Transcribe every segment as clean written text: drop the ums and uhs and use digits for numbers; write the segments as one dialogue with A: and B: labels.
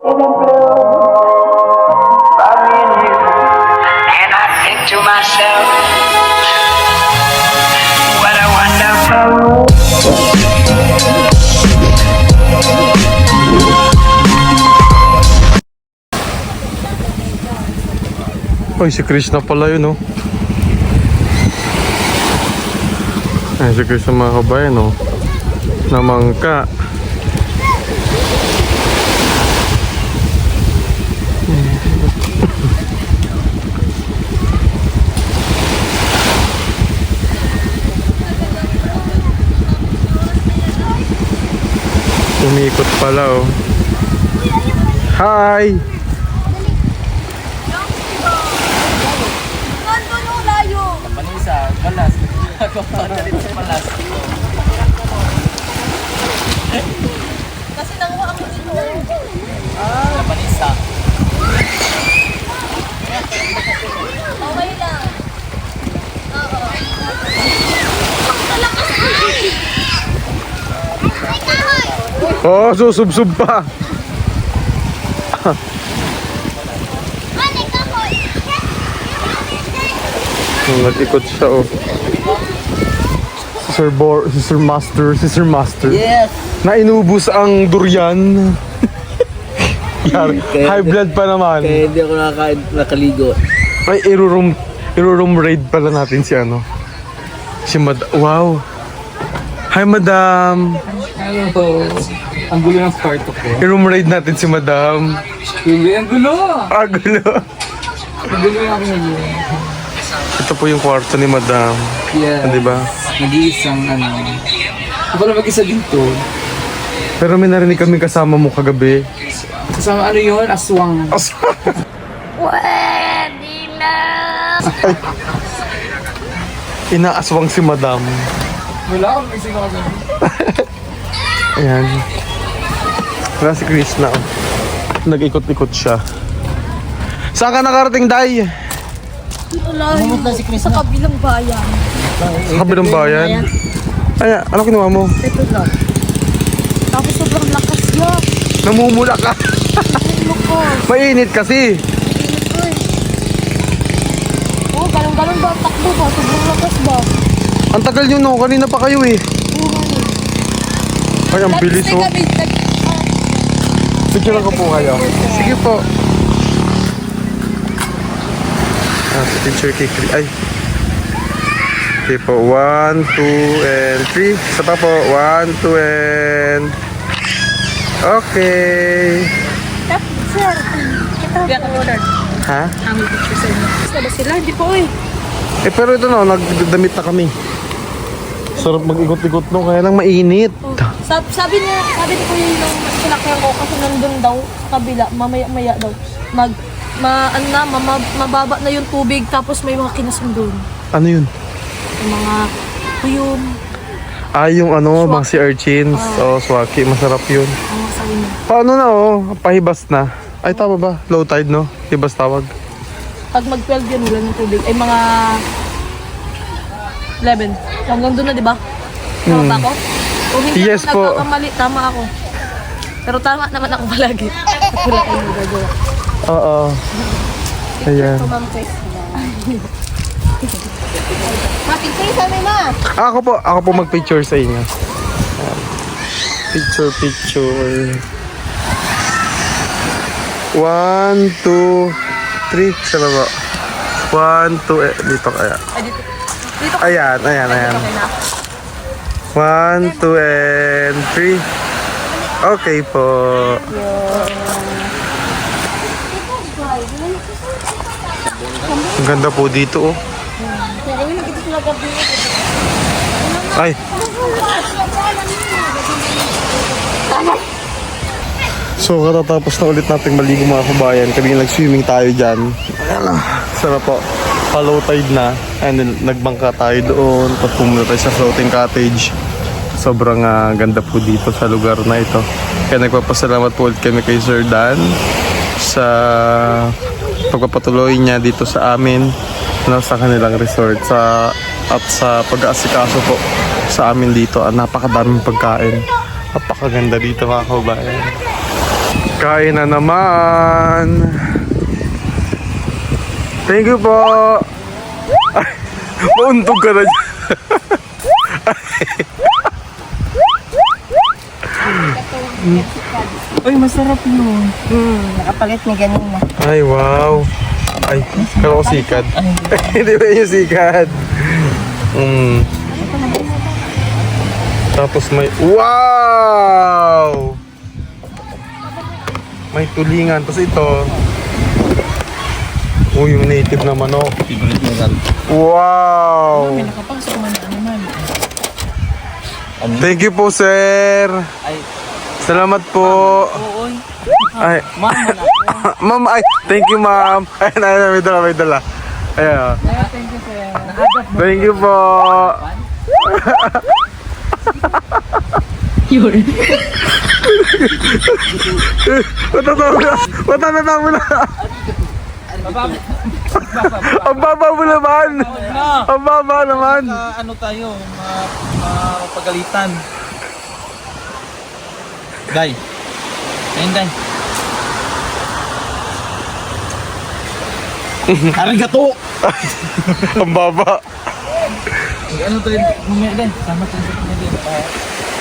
A: And I think to myself, what a wonderful world.
B: Ay, si Krishna pala yun, oh. Ay, si Krishna mga kabayan, oh. Namangka. Umikot pala, oh. Hi!
C: Manisa, balas. Ako pa rin sa balas.
D: Kasi nanguha ako dito.
C: Manisa.
D: Okay lang. Oo.
B: Oh, susub-sub pa. Nag-ikot siya, oh. Si Sir Master.
C: Yes!
B: Nainubos ang durian. Yari, high blood pa naman.
C: Kaya hindi ako nakaligo.
B: Ay, i-room raid pala natin si ano. Si Wow. Hi, Madam.
E: Hello. Ang gulo ng kwarto ko.
B: I-room raid natin si Madam.
E: Ang gulo!
B: Ah, gulo.
E: Ang gulo yung aking gulo.
B: Ito po yung kwarto ni Madam.
E: Yeah.
B: Di ba?
E: Nag-iisang ano. Ako na mag-isa dito.
B: Pero may narinig kami kasama mo kagabi.
E: Kasama ano yun? Aswang.
B: Inaaswang si Madam.
E: Wala akong mag-isang ako.
B: Ayan. Wala si Krishna. Nag-ikot-ikot siya. Saan ka nakarating, Day?
D: Wala. Sa kabilang bayan.
B: Sa kabilang bayan? Ay, ano kinuha mo?
D: Ito lang. Tapos sobrang lakas niya.
B: Namumula ka.
D: Lakas.
B: Mainit kasi.
D: Oo, galong-galong ba? Takbo ba? Sobrang lakas ba?
B: Ang tagal nyo, no? Kanina pa kayo eh. Ay, ang bilis, oh. Picture ko po kayo. Sige po. Ah, sa picture kay Kri. Ay. Okay po. 1, 2, and 3. Isa pa po. 1, 2, and... Okay.
D: Sir, kita po.
B: Ha?
D: Ang picture sa inyo. Basta ba sila? Hindi po eh.
B: Eh, pero ito no, nagdamit na kami. Sarap mag-ikot-ikot no, kaya lang mainit.
D: Sabi ni Kuya yung sinakyan ko kasi nandun daw sa kabila, mamaya-maya daw. Mababa na yung tubig tapos may mga kinasundo.
B: Ano yun?
D: Yung mga kuyon,
B: Ah, yung ano, mga sea urchins. Oh, swaki. Masarap yun.
D: ang sabi niya.
B: Paano na oh? Pahibas na. Ay, tama ba? Low tide no? Hibas tawag.
D: Pag mag-12 yun, wala ng tubig. Ay mga 11. Hanggang doon na, di ba? Tama ba ako? Kung hindi
B: Yes
D: ako
B: po.
D: nagkakamali, tama ako. Pero tama naman ako palagi. Wala kayong magagawa.
B: Oo. Ayan.
D: Ma'am Chris. Picture sa amin, ma!
B: Ako po mag-picture sa inyo. Ayan. Picture. 1, 2, 3. Sa baba. 1, 2, dito kaya.
D: Ay, dito.
B: Ayan.
D: Okay na.
B: 1, 2, and 3. Okay po. Ang ganda po dito, oh. Ay. So, katatapos na ulit nating maligo mga kabayan. Kanina nag-swimming tayo dyan. Ayan na. Sarap po. Low tide na. And then, nagbangka tayo doon. Tapos pumunta tayo sa floating cottage. Sobrang ganda po dito sa lugar na ito. Kaya nagpapasalamat po ulit kami kay Sir Dan sa pagpapatuloy niya dito sa amin sa kanilang resort at sa pag-aasikaso po sa amin dito. Napakadaming pagkain. Napakaganda dito mga kabayan. Kain na naman. Thank you po. Ay, mauntog ka na dyan.
C: Uy, masarap yun.
D: Nakapalit ni ganun na.
B: Ay, wow. Ay, kala ko sikat. Hindi ba yung sikat? Tapos may, wow! May tulingan. Tapos ito, yung native na manok. Wow!
C: Nakapasok man na naman.
B: Thank you po, sir.
C: Ay,
B: Salamat po.
C: oo.
B: Ay,
C: Mama na.
B: ma'am, ay, thank you, ma'am. Ayun, ayun, may dala. Ayan.
C: Thank you, sir.
B: Thank you po.
C: Yun.
B: Matatatawa mo na. Ang baba mo naman. Ang baba naman.
C: Ano tayo, mapagalitan. Day. Ayun, Day. Arigato!
B: Ang baba.
C: Ano tayo, mamaya, Day. Sama tayo sa kanya, Day.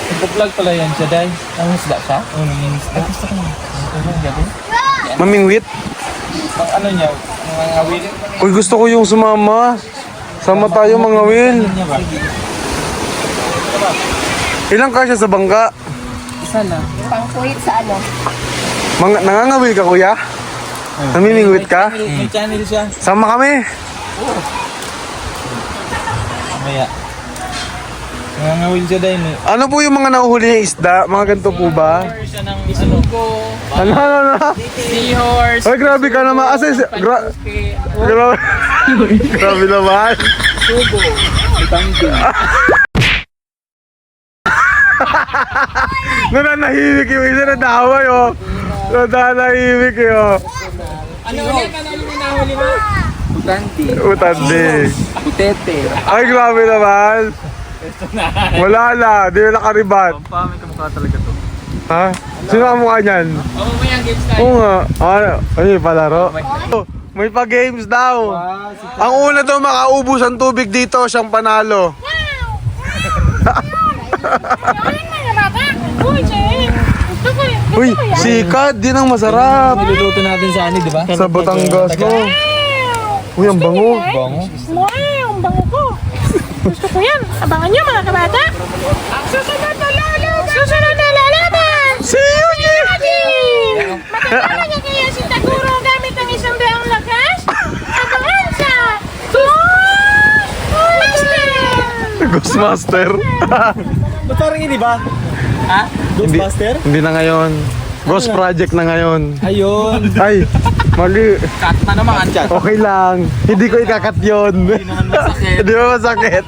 C: Nagpa-vlog pala yan siya, Day. Nangisda siya? Oo, nangisda. Gusto ko na. Gusto ko na,
B: Mamingwit.
C: Pag ano niya, mga awil.
B: Uy, gusto ko yung sumama. Sama tayo, mga will.
C: Niya ba?
B: Ilang kasya sa bangka?
C: Isa lang.
D: Pangkuhit sa ano?
B: Nangangawil ka, kuya? Namimingwit ka?
C: May channel siya.
B: Sama kami.
C: Mamaya. Nangangawil siya, Day.
B: Ano po yung mga nahuhuli ng isda? Mga ganito po ba?
C: Siya ng ano ko.
B: Ano?
C: Seahorse.
B: Ay, grabe ka naman. Grabe. Grabe naman.
C: Subo. Tanggi.
B: Nananahimik yung isa na daway, oh. Nananahimik, oh.
C: Ano ulit? Ano yung nahuli mo? Utanti.
B: Utandi.
C: Utete.
B: Ay, grabe naman. Wala na. Di na nakaribat.
C: May kamukha talaga to.
B: Ha? Sino ang mukha niyan?
C: Oh, may ang games tayo.
B: Oo nga. Ano yung palaro? Oh, may pa-games daw. Ang una daw makaubos ang tubig dito, siyang panalo. Uy, sikat. Din ang masarap.
C: Niluluto natin sa ani, di ba?
B: Sa Batangas, no? Uy, ang bango.
C: Bango.
D: Wow, ang bango ko. Gusto ko yan. Abangan nyo mga kabata. Susunod na lalaban! Susunod na lalaban!
B: Si Yuji!
D: Matatawa niya kaya si Taguro gamit ang isang daang lakas? Abangan sa Ghostmaster!
B: Ghostmaster.
C: Ba't parang hindi ba? Ha? Ghostbuster?
B: Hindi na ngayon. Ghost Project na ngayon.
C: Ayun.
B: Ay, mali.
C: Cut na naman ang chat.
B: Okay lang. Hindi ko ikakat yun.
C: Hindi naman masakit.
B: Hindi ba masakit?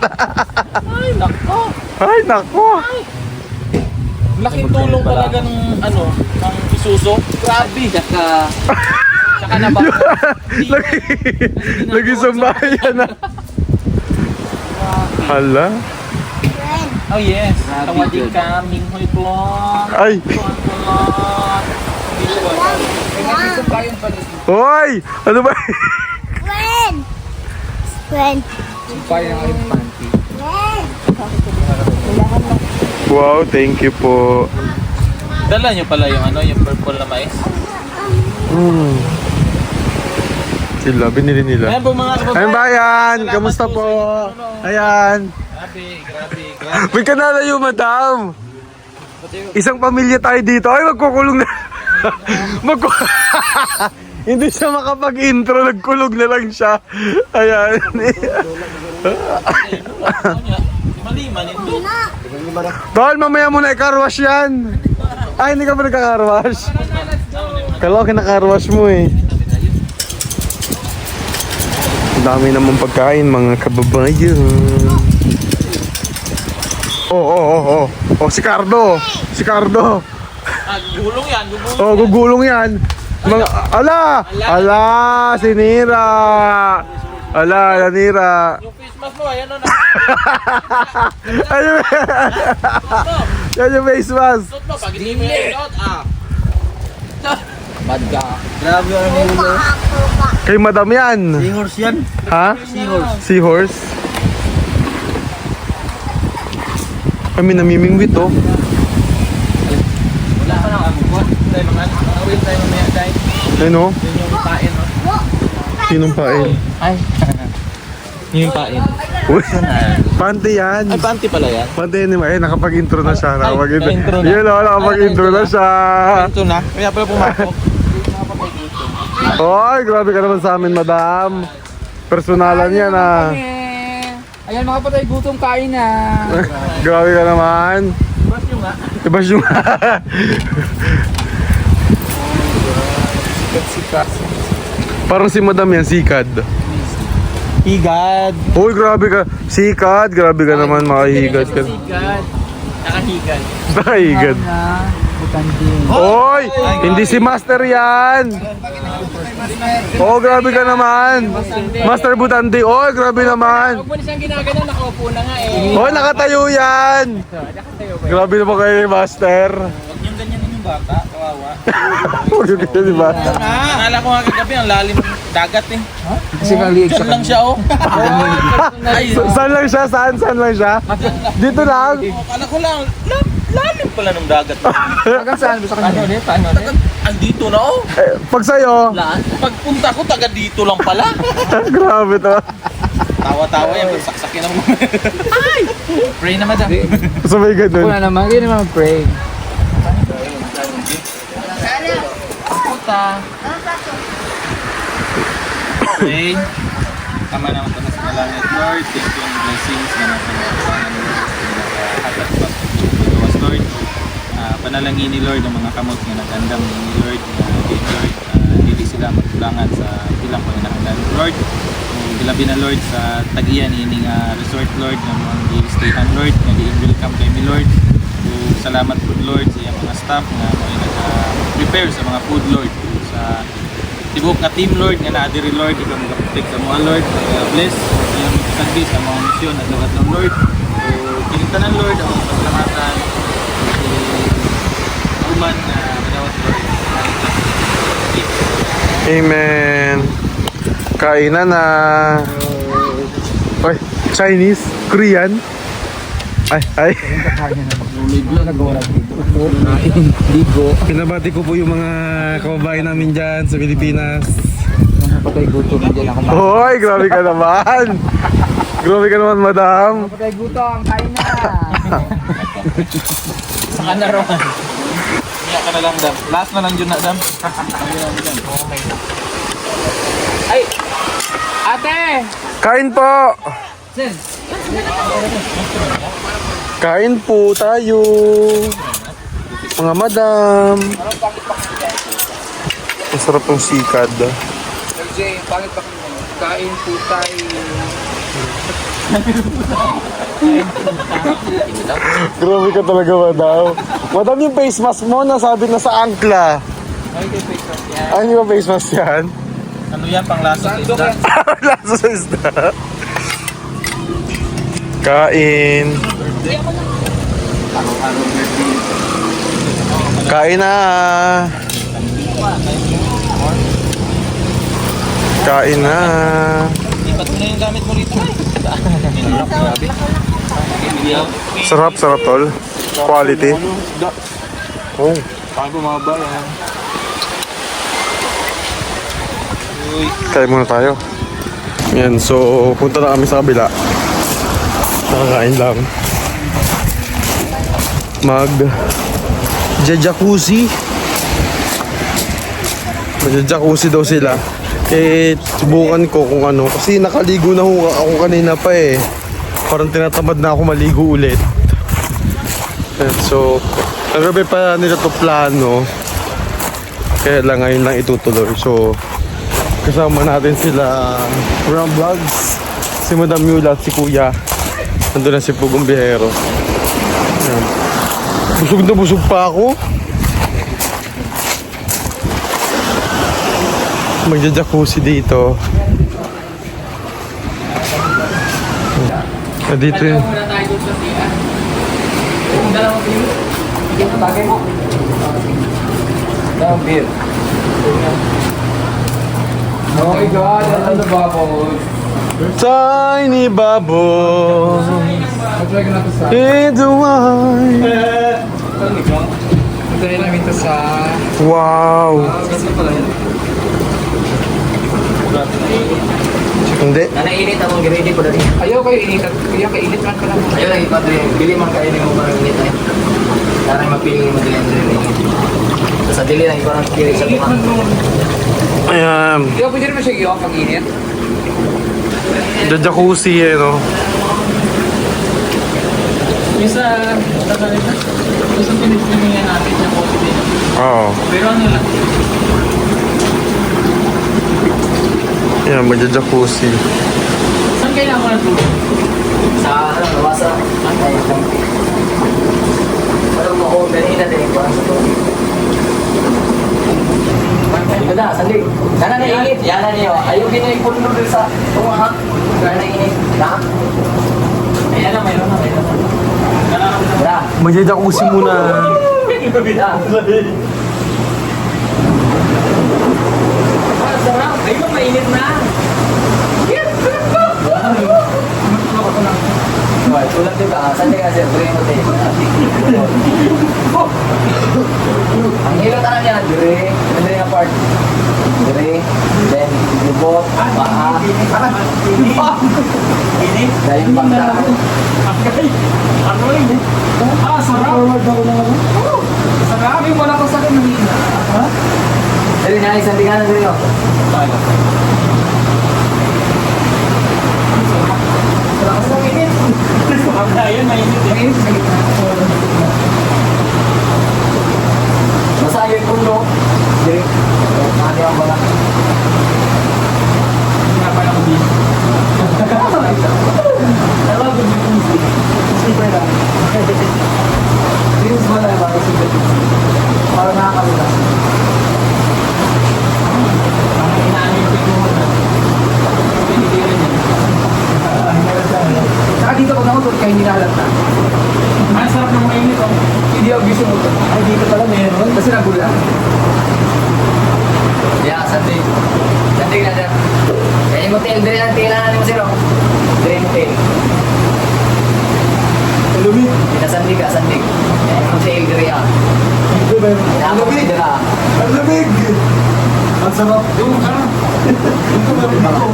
C: Ay, nako.
B: Ay, nako.
C: Laking tulong talaga ng ano, ng Isuzu. Grabe. Tsaka na ba?
B: Nag-isumbayan na. Hala.
C: Oh yes. Tawadin kaming hoy vlog.
B: Ay. Hoy! Ano ba?
D: When?
B: Wow, thank you po.
C: Dala niyo pala yung ano, yung purple na mais.
B: Sila, binili nila.
C: Ayan po mga kababayan.
B: Ayan bayan, kamusta po? Ayan.
C: Grabe.
B: May kanalayo, madam. Isang pamilya tayo dito. Ay, magkukulong na. Hindi siya makapag-intro, nagkulog na lang siya. Ayan.
C: Maliman ito.
B: Tol, mamaya muna i-carwash yan. Ay, hindi ka pa nagka-carwash. Kala ko kina-carwash mo eh. Ang dami naman pagkain, mga kababayan. Oh, si Cardo. Si Cardo.
C: Gulong yan, gulong.
B: Oh, gugulong yan. Mga, ala, sinira. Ala, nanira.
C: Yung face mask mo, ayan o na.
B: Ayun. Yan yung face mask.
C: Suot mo, pag hindi mo yung suot,
E: Bad ka.
C: Grabe ang ulo.
B: Kay madam yan.
C: Seahorse yan.
B: Ha?
C: Seahorse.
B: Seahorse? Kami namimingwit oh.
C: Wala ka nang amukot. Tayo mga awin tayo mamaya tayo.
B: Ayun oh.
C: Yun yung pain, no?
B: Sinong pain?
C: Ay. Yun yung pain.
B: Uy, panty yan.
C: Ay, panty pala yan.
B: Panty yan. Eh, nakapag-intro na siya.
C: na-intro na.
B: Yun oh, nakapag-intro na siya.
C: Ito na. Kaya pala pumasok.
B: Oy, grabe ka naman sa amin, madam. Personalan yan ah.
E: Ayan mga patay, gutom kain na.
B: Grabe ka naman.
C: Bas yung nga.
B: Ibas yung Parang si madam yan, sikad.
C: Higad.
B: Uy, grabe ka. Sikad, grabe ka naman, makahigad ka.
C: Higad. Nakahigad.
B: Nakahigad. Oy, hindi si Master yan. Oh, grabe ka naman. Master Butandi. Oy, grabe naman.
E: Huwag mo na siyang ginagano, nakaupo na nga eh.
B: Oy, nakatayo yan. Grabe naman kayo ni Master.
C: Huwag yung ganyan yung bata. Kawawa.
B: Huwag yung ganyan, di ba?
C: Akala ko nga kagabi ang lalim ng dagat eh.
E: Kasi maliig
C: Diyan lang siya oh. Ay,
B: Saan lang siya? Saan lang siya? Dito lang.
C: akala ko lang, lalim pala ng dagat.
E: Hanggang saan? Basta kanya ulit? Paano ulit?
C: Andito na oh.
B: Eh, pag sa'yo,
C: Pagpunta ko, taga dito lang pala.
B: grabe to.
C: Tawa-tawa yan, saksakin ang mga. Ay! Pray na madam.
B: So may ganun.
E: Wala naman, hindi naman pray.
C: Puta. Pray. Tama naman ito na sa malangit, Lord. Thank you and blessings na napanasanan mo. Hagat pa sa Lord. Panalangin ni Lord ang mga kamot nga nagandam ni Lord. Lord, hindi sila magkulangan sa bilang panginahanglan. Lord, bilabi na Lord sa tagiyan ining resort Lord ng mga i-stayhan Lord. Nag-welcome kay mi Lord. So, salamat po Lord sa iyang mga staff na nag-prepare sa mga food Lord. Sa tibok nga team Lord nga naadiri Lord, ikaw mag-protect sa mga Lord. Bless yung kasangbi sa mga misyon at lawat ng Lord. So, kinitanan Lord ang pasalamatan. Uman na madawat Lord.
B: Amen. Kainan na. Oy, Chinese, Korean. Ay.
E: Ligo.
B: Pinabati ko po yung mga kababayan namin dyan sa Pilipinas.
E: Mga patay, gutom. Diyan ako.
B: Hoy, grabe ka naman. Grabe ka naman, madam.
E: Mga patay, gutom. Kain na.
C: Saka na ron. Kaya ka na lang dam. Last na lang dyan na dam.
E: Ay! Ate!
B: Kain po.
E: Sen!
B: Kain po tayo. Mga madam. Masarap ng sikad.
E: Jay, pangit pa kami. Kain po tayo.
B: Grabe ka talaga, madam. Madam, yung face mask mo, nasabi na sa angkla. Ano yung face mask yan?
C: Ano yan, pang lasa sa isda?
B: Lasa sa isda. Kain. Kain na. Kain na.
C: Ipat mo na yung gamit mo rito.
B: Sarap, tol. Quality. Oh.
C: Paano bumaba yan?
B: Kain muna tayo. Yan, so punta na kami sa kabila. Nakakain lang. Jacuzzi. Jacuzzi daw sila. Eh, subukan ko kung ano. Kasi nakaligo na ako kanina pa eh. Parang tinatamad na ako maligo ulit. And so, nagabi pa nila to plano. Kaya lang ngayon lang itutuloy. So, kasama natin sila Ram Vlogs, si Madam Yula at si Kuya. Nandun na si Pugong Bihero. Ayan. Busog na busog pa ako. Magja-jacuzzi dito. Dito yun.
E: Muna tayo doon sa siya. Yung dalawang pili. Bagay mo. Ang beer. Oh my God, ano ba po?
B: Tiny bubble
E: Mag-try ko na ito sa...
B: in the wine.
E: Ito rin namin ito sa...
B: Wow.
E: Gusto pala yun.
B: Hindi.
F: Nanainit akong giredi ko dali.
E: Ayaw kayo init. Ayaw kayo init man ka lang.
F: Ayun lagi pa dali. Bili man kainin mo parang init ay. Para mapiling mo dali dali. Sa dili lang parang kiri sa tukang.
B: Ayan.
E: Di ba pwede naman siya iyo pag init?
B: The jacuzzi eh, no?
C: Yung sa pinag-swimming natin yung positive.
B: Oo.
C: Pero ano lang,
B: Ayan, magja-jacuzzi.
C: saan kailangan ko ng tulong?
F: Sa ano nawasa. Ay. Parang mo kanina din parang sa to. Kada, sandi. Kana na init. Yan na niyo. Ayaw ginay puno dun sa tuwa. Kana init. Na.
C: Ayan na, mayroon na.
F: Da.
B: Magja-jacuzzi muna.
F: Da.
C: Sarap! Ayun, mainit na!
F: Hoy, tulad din ba? Saan ka sir? Bring mo tayo. Ang hilot na niya, dire. Dire na part. Dire. Then, lubot. Paa. Dahil pagka.
C: Ano yun? Ah, sarap! Sarap! Yung wala ko sa akin mahina. Ha?
F: Dire na, isang biganan dire yun. Lakas ng init.
C: Sarap na yun, mainit eh.
F: Mainit sa gitna. Masayo yung pundo. Dire. Mati ang bala.
C: Hindi nga pala ko din.
F: Super lang. This is what I want to see. Para nakakalula.
C: Ang inaanong yung pagkuhan na. Pinitirin niya.
E: Saka dito pag nakutod kayo hindi nahalata.
C: Ang sarap ng mainit oh.
E: Hindi ako gusto mo ito. Ay, dito pala meron. Kasi nagula.
F: Yeah, Sunday. Sunday na dyan. Yan yung hotel. Dire ang tingnan mo sir. Dire yung hotel.
E: Lumit.
F: Pinasandig ka, sandig. Yan yung hotel. Dire yan.
E: Ito ba yun?
F: Inaabot si Dira.
E: Ang lamig! Ang sarap.
C: Yung sarap.
E: Ito ba rin ako?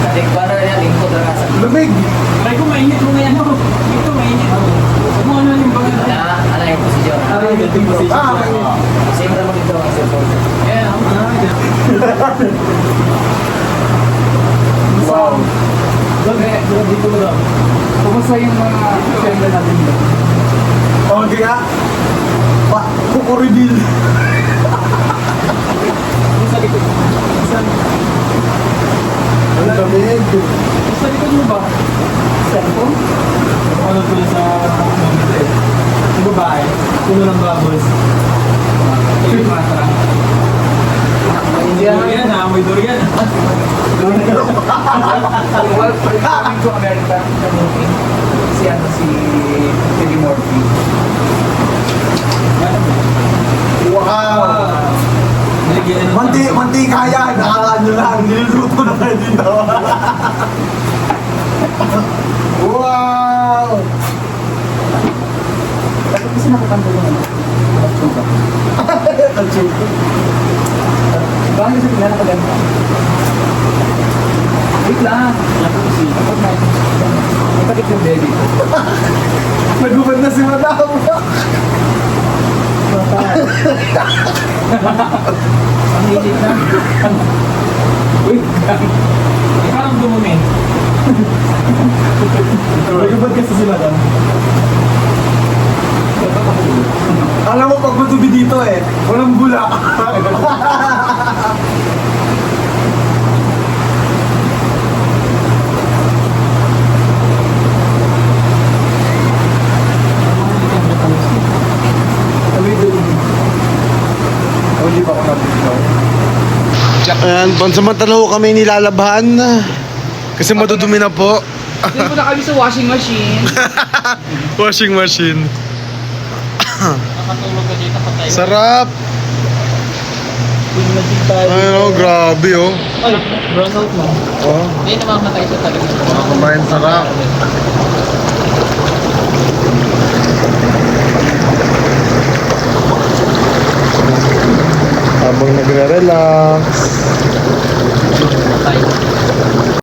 F: Kaling para yan. Lingkod na ka sa.
E: Lamig!
C: Ay, kung mainit mo ngayon ako. Ito mainit ako. Huwag mo ano yung bagal.
F: Ano yung posisyon?
C: Ay, dating position.
E: Ah, okay.
F: Same naman dito ang cellphone.
C: Ayan, ako na.
E: Wow. Dito mo lang. Kumusta yung mga siyempre natin dito? Okay nga. Kukuridil.
C: Yung sa likod.
E: Ang lamig.
C: Yung sa likod mo ba?
E: Cellphone?
C: Ano ko sa yung babae? Puno ng bubbles. Ito yung matra. Durian ha, may durian.
E: Well, coming to America, the movie, si ano si Eddie Murphy. Wow!
C: Nilagyan ng
B: Manti kaya. Nakakaan nyo lang. Niluluto na kayo dito. Wow!
E: Bakit kasi nakakanta yung ano? Tatsuga. Bakit kasi pinanakaganda? Wait lang. Kapag natakit yung baby ko.
B: Nagubad na si Madam.
E: Ang hilig na. Wait lang.
C: parang dumumi.
E: Nagubad kasi sila doon.
B: Alam mo, pag matubi dito eh, walang bulak.
E: Hindi pa ako nabiglaw.
B: Ayan, pansamantala ho kami nilalabhan. Kasi madudumi na po.
E: Doon po na kami sa washing machine.
B: Washing machine.
C: Nakatulog ka dito patay.
B: Sarap.
E: Yung naging tayo.
B: Ayun oh, grabe oh.
E: Ay, brown out na.
B: Oh,
E: Hindi namamatay siya talaga.
B: mga kumain sarap. Habang nagre-relax.
E: Patay.